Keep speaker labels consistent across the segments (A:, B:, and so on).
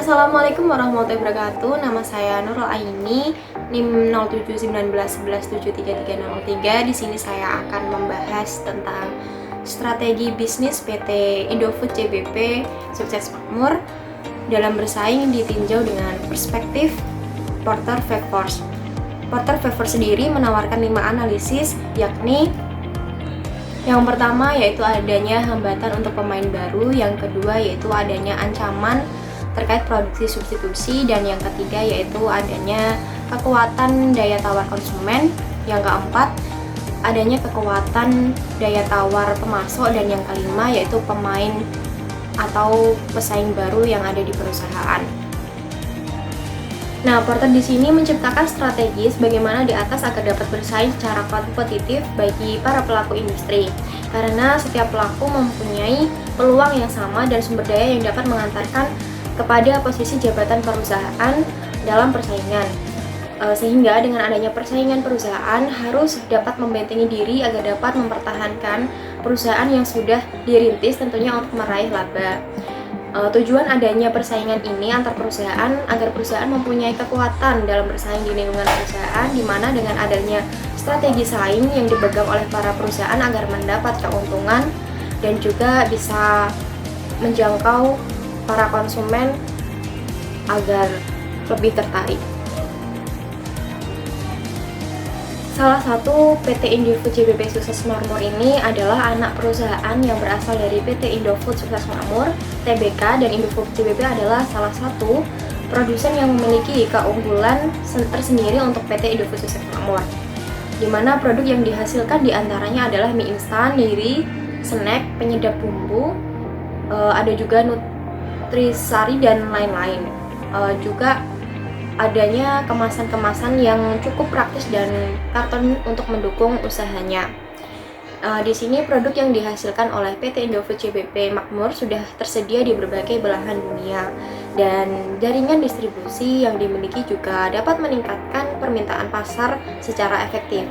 A: Assalamualaikum warahmatullahi wabarakatuh. Nama saya Nurul Aini, NIM 071911733303. Di sini saya akan membahas tentang strategi bisnis PT Indofood CBP Sukses Makmur dalam bersaing ditinjau dengan perspektif Porter Factors. Porter Factors sendiri menawarkan 5 analisis, yakni yang pertama yaitu adanya hambatan untuk pemain baru, yang kedua yaitu adanya ancaman terkait produksi substitusi, dan yang ketiga yaitu adanya kekuatan daya tawar konsumen, yang keempat adanya kekuatan daya tawar pemasok, dan yang kelima yaitu pemain atau pesaing baru yang ada di perusahaan. Nah, Porter di sini menciptakan strategi bagaimana di atas agar dapat bersaing secara kompetitif bagi para pelaku industri, karena setiap pelaku mempunyai peluang yang sama dan sumber daya yang dapat mengantarkan kepada posisi jabatan perusahaan dalam persaingan. Sehingga dengan adanya persaingan, perusahaan harus dapat membentengi diri agar dapat mempertahankan perusahaan yang sudah dirintis, tentunya untuk meraih laba. Tujuan adanya persaingan ini antar perusahaan agar perusahaan mempunyai kekuatan dalam bersaing di lingkungan perusahaan, di mana dengan adanya strategi saing yang dipegang oleh para perusahaan agar mendapat keuntungan dan juga bisa menjangkau para konsumen agar lebih tertarik. Salah satu PT Indofood CBP Sukses Makmur ini adalah anak perusahaan yang berasal dari PT Indofood Sukses Makmur Tbk, dan Indofood CBP adalah salah satu produsen yang memiliki keunggulan tersendiri untuk PT Indofood Sukses Makmur, di mana produk yang dihasilkan diantaranya adalah mie instan, dairy, snack, penyedap bumbu, ada juga nutrisari dan lain-lain. Juga adanya kemasan-kemasan yang cukup praktis dan karton untuk mendukung usahanya. Di sini produk yang dihasilkan oleh PT Indofood CBP Makmur sudah tersedia di berbagai belahan dunia, dan jaringan distribusi yang dimiliki juga dapat meningkatkan permintaan pasar secara efektif.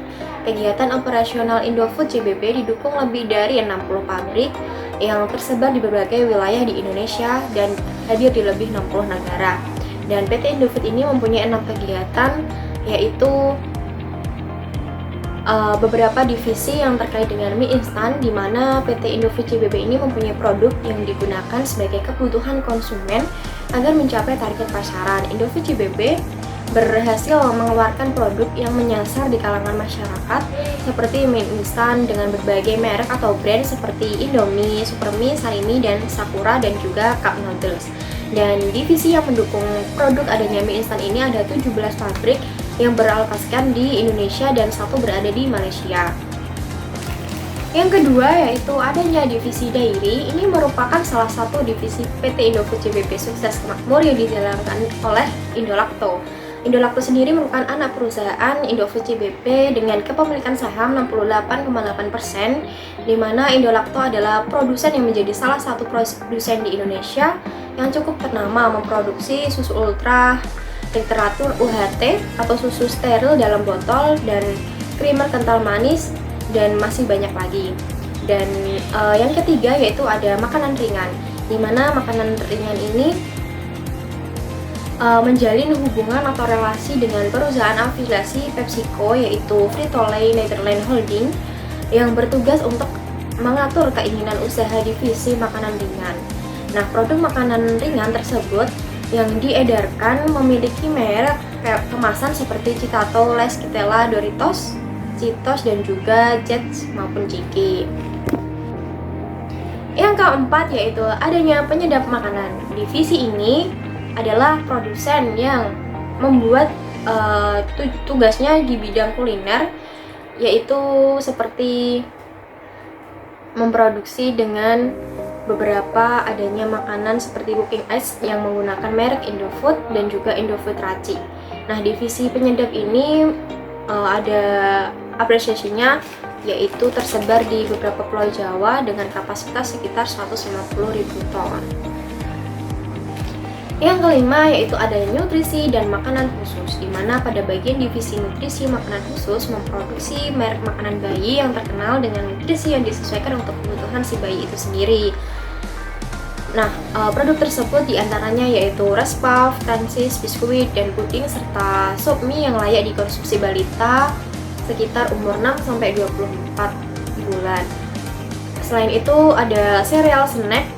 A: Kegiatan operasional Indofood CBP didukung lebih dari 60 pabrik yang tersebar di berbagai wilayah di Indonesia dan hadir di lebih 60 negara. Dan PT Indofood ini mempunyai 6 kegiatan, yaitu beberapa divisi yang terkait dengan mie instan, di mana PT Indofood CBP ini mempunyai produk yang digunakan sebagai kebutuhan konsumen agar mencapai target pasaran. Indofood CBP berhasil mengeluarkan produk yang menyasar di kalangan masyarakat seperti mie instan dengan berbagai merek atau brand seperti Indomie, Supermie, Sarimi, dan Sakura, dan juga Cup Noodles. Dan divisi yang mendukung produk adanya mie instan ini ada 17 pabrik yang beralokasikan di Indonesia dan 1 berada di Malaysia. Yang kedua yaitu adanya divisi dairy. Ini merupakan salah satu divisi PT Indofood CBP Sukses Makmur yang dijalankan oleh Indolacto. Indolacto sendiri merupakan anak perusahaan Indofood CBP dengan kepemilikan saham 68,8%, di mana Indolacto adalah produsen yang menjadi salah satu produsen di Indonesia yang cukup ternama memproduksi susu ultra literatur UHT atau susu steril dalam botol, dan creamer kental manis, dan masih banyak lagi. Dan yang ketiga yaitu ada makanan ringan, di mana makanan ringan ini menjalin hubungan atau relasi dengan perusahaan afiliasi PepsiCo, yaitu Frito-Lay Netherlands Holding, yang bertugas untuk mengatur keinginan usaha divisi makanan ringan. Nah, produk makanan ringan tersebut yang diedarkan memiliki merek kemasan seperti Citato, Lays, Kitela, Doritos, Cheetos, dan juga Jets maupun Chiki. Yang keempat yaitu adanya penyedap makanan. Divisi ini adalah produsen yang membuat tugasnya di bidang kuliner, yaitu seperti memproduksi dengan beberapa adanya makanan seperti cooking ice yang menggunakan merek Indofood dan juga Indofood Raci. Nah, divisi penyedap ini ada apresiasinya, yaitu tersebar di beberapa pulau Jawa dengan kapasitas sekitar 150.000 ton. Yang kelima yaitu adanya nutrisi dan makanan khusus, di mana pada bagian divisi nutrisi makanan khusus memproduksi merek makanan bayi yang terkenal dengan nutrisi yang disesuaikan untuk kebutuhan si bayi itu sendiri. Nah, produk tersebut diantaranya yaitu rice puff, francis, biskuit, dan puding, serta sop mie yang layak dikonsumsi balita sekitar umur 6-24 bulan. Selain itu, ada sereal snack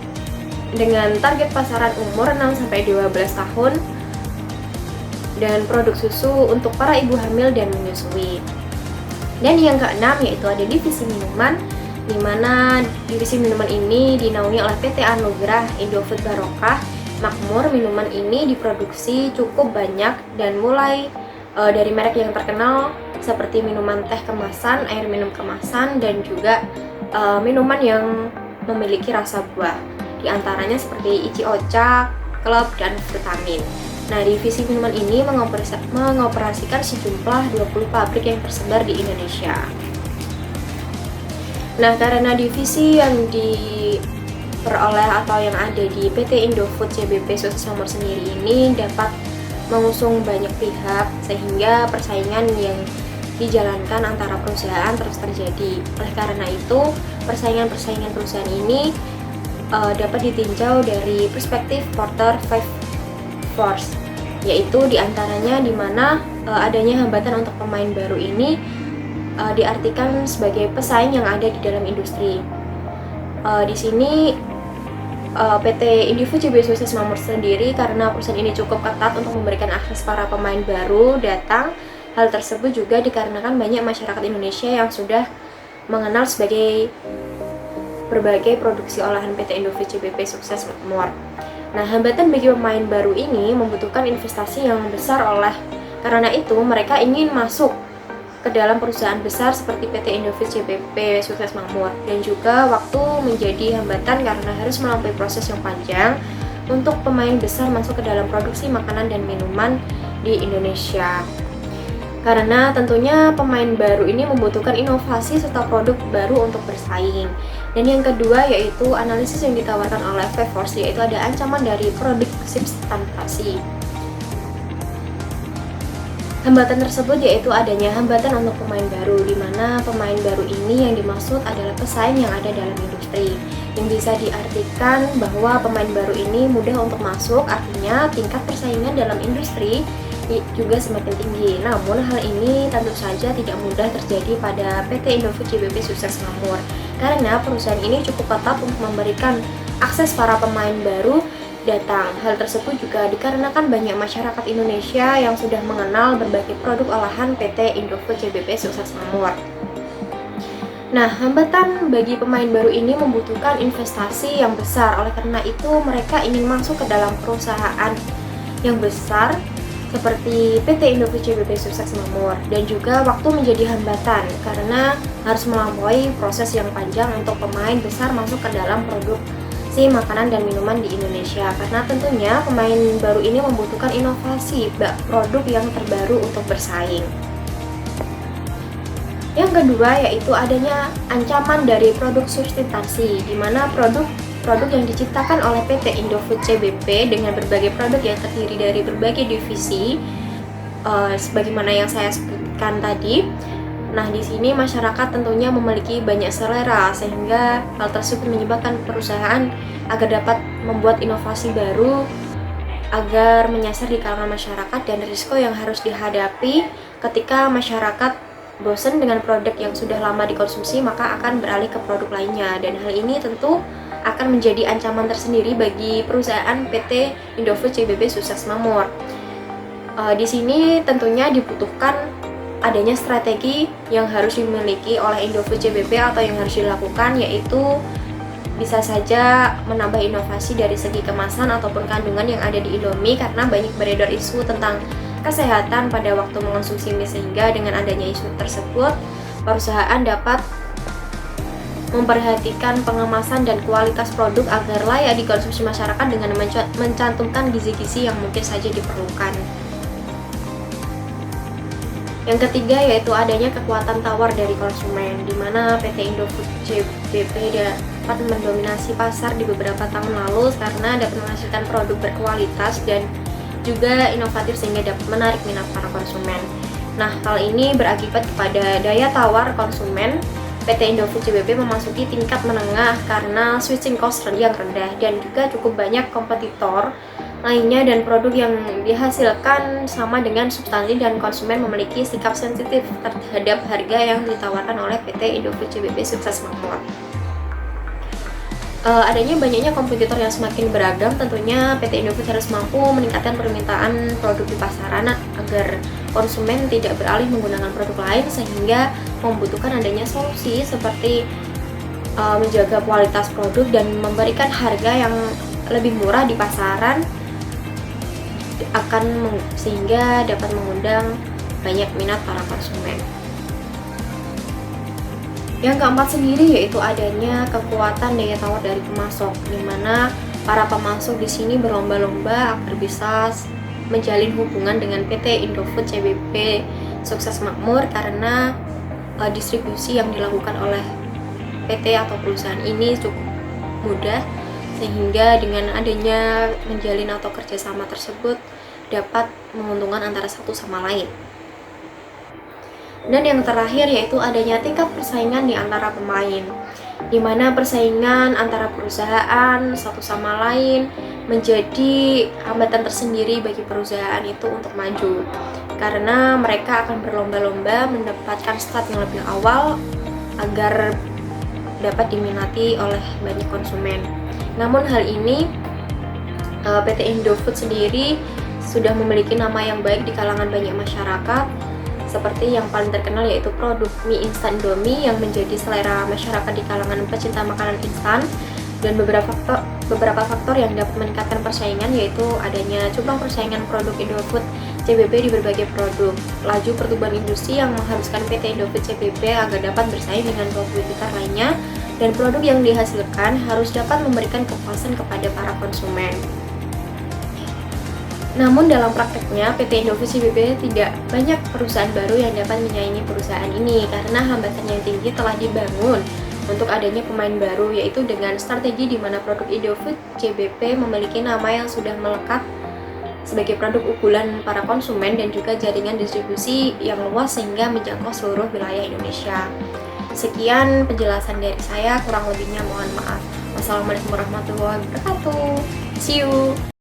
A: dengan target pasaran umur 6-12 tahun, dan produk susu untuk para ibu hamil dan menyusui. Dan yang keenam yaitu ada divisi minuman, di mana divisi minuman ini dinaungi oleh PT Anugrah Indofood Barokah Makmur. Minuman ini diproduksi cukup banyak dan mulai dari merek yang terkenal seperti minuman teh kemasan, air minum kemasan, dan juga minuman yang memiliki rasa buah. Di antaranya seperti Ichi Ocha, Club, dan Vitamin. Nah, divisi minuman ini mengoperasikan sejumlah 20 pabrik yang tersebar di Indonesia. Nah, karena divisi yang diperoleh atau yang ada di PT Indofood CBP Sukses Makmur sendiri ini dapat mengusung banyak pihak, sehingga persaingan yang dijalankan antara perusahaan terus terjadi. Oleh karena itu, persaingan perusahaan ini dapat ditinjau dari perspektif Porter 5 Force, yaitu diantaranya di mana adanya hambatan untuk pemain baru ini diartikan sebagai pesaing yang ada di dalam industri. Di sini PT Indofood CBP Sukses Makmur sendiri, karena perusahaan ini cukup ketat untuk memberikan akses para pemain baru datang. Hal tersebut juga dikarenakan banyak masyarakat Indonesia yang sudah mengenal sebagai berbagai produksi olahan PT Indofood CBP Sukses Makmur. Nah, hambatan bagi pemain baru ini membutuhkan investasi yang besar, karena itu mereka ingin masuk ke dalam perusahaan besar seperti PT Indofood CBP Sukses Makmur, dan juga waktu menjadi hambatan karena harus melampaui proses yang panjang untuk pemain besar masuk ke dalam produksi makanan dan minuman di Indonesia. Karena tentunya pemain baru ini membutuhkan inovasi serta produk baru untuk bersaing. Dan yang kedua yaitu analisis yang ditawarkan oleh Force, yaitu ada ancaman dari produk substansi. Hambatan tersebut yaitu adanya hambatan untuk pemain baru, di mana pemain baru ini yang dimaksud adalah pesaing yang ada dalam industri. Yang bisa diartikan bahwa pemain baru ini mudah untuk masuk, artinya tingkat persaingan dalam industri juga semakin tinggi. Namun hal ini tentu saja tidak mudah terjadi pada PT Indofood CBP Sukses Makmur, karena perusahaan ini cukup ketat untuk memberikan akses para pemain baru datang. Hal tersebut juga dikarenakan banyak masyarakat Indonesia yang sudah mengenal berbagai produk olahan PT Indofood CBP Sukses Makmur. Nah, hambatan bagi pemain baru ini membutuhkan investasi yang besar. Oleh karena itu, mereka ingin masuk ke dalam perusahaan yang besar seperti PT Indofood CBP Sukses Makmur, dan juga waktu menjadi hambatan karena harus melampaui proses yang panjang untuk pemain besar masuk ke dalam produksi makanan dan minuman di Indonesia, karena tentunya pemain baru ini membutuhkan inovasi produk yang terbaru untuk bersaing. Yang kedua yaitu adanya ancaman dari produk substitusi, di mana produk yang diciptakan oleh PT Indofood CBP dengan berbagai produk yang terdiri dari berbagai divisi, sebagaimana yang saya sebutkan tadi. Nah, di sini masyarakat tentunya memiliki banyak selera, sehingga hal tersebut menyebabkan perusahaan agar dapat membuat inovasi baru agar menyasar di kalangan masyarakat, dan risiko yang harus dihadapi ketika masyarakat bosan dengan produk yang sudah lama dikonsumsi, maka akan beralih ke produk lainnya, dan hal ini tentu akan menjadi ancaman tersendiri bagi perusahaan PT Indofood CBP Sukses Makmur. Di sini tentunya dibutuhkan adanya strategi yang harus dimiliki oleh Indofood CBP atau yang harus dilakukan, yaitu bisa saja menambah inovasi dari segi kemasan ataupun kandungan yang ada di Indomie, karena banyak beredar isu tentang kesehatan pada waktu mengonsumsi mie, sehingga dengan adanya isu tersebut perusahaan dapat memperhatikan pengemasan dan kualitas produk agar layak dikonsumsi masyarakat dengan mencantumkan gizi-gizi yang mungkin saja diperlukan. Yang ketiga yaitu adanya kekuatan tawar dari konsumen, di mana PT Indofood CBP dapat mendominasi pasar di beberapa tahun lalu karena dapat menghasilkan produk berkualitas dan juga inovatif sehingga dapat menarik minat para konsumen. Nah, hal ini berakibat kepada daya tawar konsumen PT Indofood CBB memasuki tingkat menengah karena switching cost yang rendah dan juga cukup banyak kompetitor lainnya, dan produk yang dihasilkan sama dengan substansi dan konsumen memiliki sikap sensitif terhadap harga yang ditawarkan oleh PT Indofood CBB Sukses Makmur. Adanya banyaknya kompetitor yang semakin beragam, tentunya PT Indofood harus mampu meningkatkan permintaan produk di pasaran agar konsumen tidak beralih menggunakan produk lain, sehingga membutuhkan adanya solusi seperti menjaga kualitas produk dan memberikan harga yang lebih murah di pasaran sehingga dapat mengundang banyak minat para konsumen. Yang keempat sendiri yaitu adanya kekuatan daya tawar dari pemasok, di mana para pemasok di sini berlomba-lomba agar bisa menjalin hubungan dengan PT Indofood CBB Sukses Makmur, karena distribusi yang dilakukan oleh PT atau perusahaan ini cukup mudah, sehingga dengan adanya menjalin atau kerjasama tersebut dapat menguntungkan antara satu sama lain. Dan yang terakhir yaitu adanya tingkat persaingan di antara pemain, di mana persaingan antara perusahaan satu sama lain menjadi hambatan tersendiri bagi perusahaan itu untuk maju, karena mereka akan berlomba-lomba mendapatkan start yang lebih awal agar dapat diminati oleh banyak konsumen. Namun hal ini PT Indofood sendiri sudah memiliki nama yang baik di kalangan banyak masyarakat, seperti yang paling terkenal yaitu produk mie instan Indomie yang menjadi selera masyarakat di kalangan pecinta makanan instan, dan beberapa faktor yang dapat meningkatkan persaingan yaitu adanya jumlah persaingan produk Indofood CBB di berbagai produk, laju pertumbuhan industri yang mengharuskan PT Indofood CBB agar dapat bersaing dengan kompetitor lainnya, dan produk yang dihasilkan harus dapat memberikan kepuasan kepada para konsumen. Namun dalam prakteknya PT Indofood CBB tidak banyak perusahaan baru yang dapat menyaingi perusahaan ini, karena hambatan yang tinggi telah dibangun untuk adanya pemain baru, yaitu dengan strategi di mana produk Indofood CBB memiliki nama yang sudah melekat sebagai produk unggulan para konsumen dan juga jaringan distribusi yang luas sehingga menjangkau seluruh wilayah Indonesia. Sekian penjelasan dari saya, kurang lebihnya mohon maaf. Wassalamualaikum warahmatullahi wabarakatuh. See you.